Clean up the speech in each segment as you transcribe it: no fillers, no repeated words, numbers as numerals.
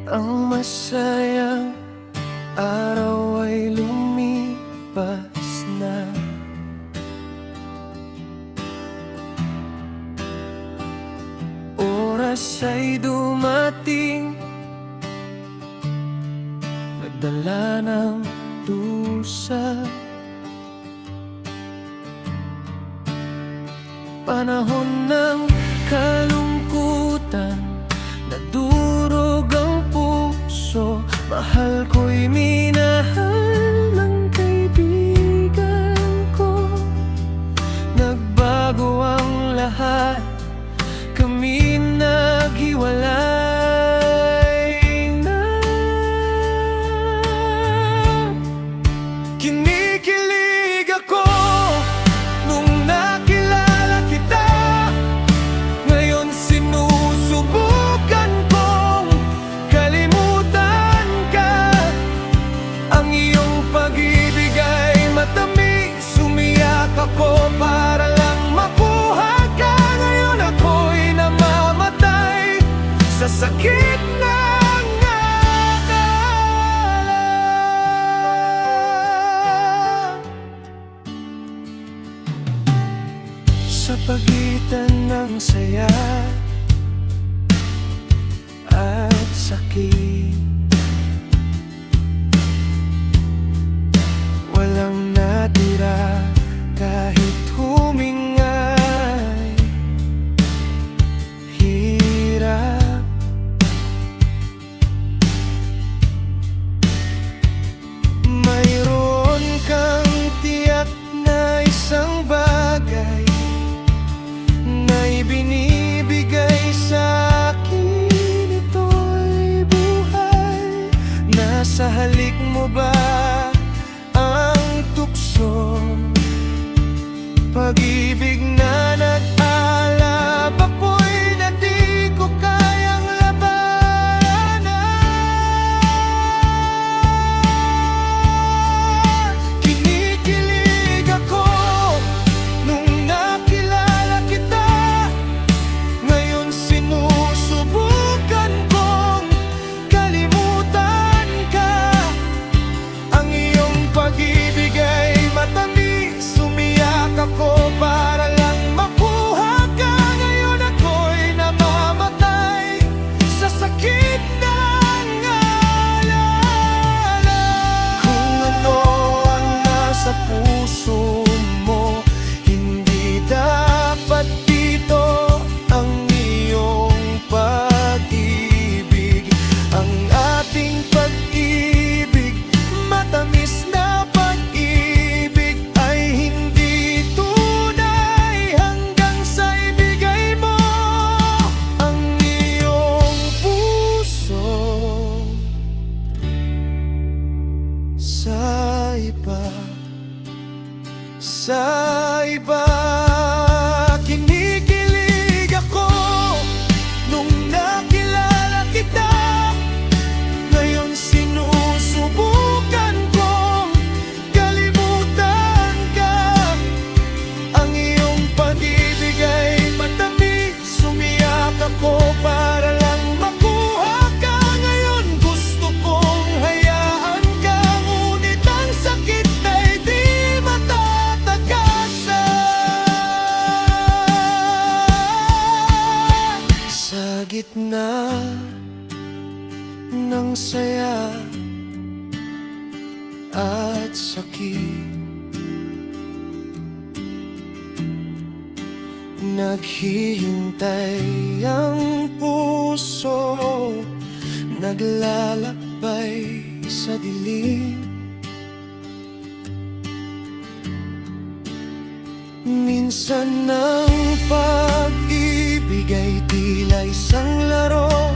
Ang masayang araw ay lumipas na. Oras ay dumating, nagdala ng dusa. Panahon ng kalungkutan, nadurog ang puso. Mahal ko'y minahal ng kaibigan ko. Nagbago ang lahat, kami naghiwalay na. Kinikilig ako nung nakilala kita. Ngayon sinusubukan kong kalimutan ka. Ang iyong pag-ibig ay matamis, sumiyak ako para lang makuha ka. Ngayon ako'y namamatay sa sakit ng akala. Sa pagitan ng saya at sakit, walang natira kahit humingay. Hirap, mayroon kang tiyak na isang bagay na ibinibigay sa akin. Ito'y buhay. Nasa halik mo ba ang tukso? Pag-ibig na nag-alab, ako'y na di ko kayang labanan. Kinikilig ako nung nakilala kita. Ngayon sinusubukan kong kalimutan ka. Ang iyong pag-ibig ay matamis, sumiyak ako para lang makuha ka. Ngayon ako'y namamatay sa sakit ng alala. Kung ano ang nasa puso mo, hindi dapat dito ang iyong pag-ibig. Ang ating pag-ibig, matamis na pag-ibig, ay hindi tunay hanggang sa ibigay mo ang iyong puso sa iba. Sa iba, kinikilig ako nung nakilala kita. Ngayon sinusubukan kong kalimutan ka. Ang iyong pag-ibig ay matamis, sumiyak ako para lang makuha ka. Ngayon gusto kong hayaan ka, ngunit ang sakit ay di matatagasan. Sa gitna ng saya at sakit, naghihintay ang puso, naglalakbay sa dilim. Minsan ang pag-ibig ay tila isang laro,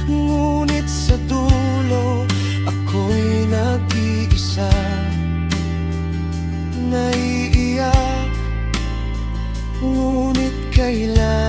ngunit sa dulo ako'y nag-iisa. Naiiyak, ngunit kailan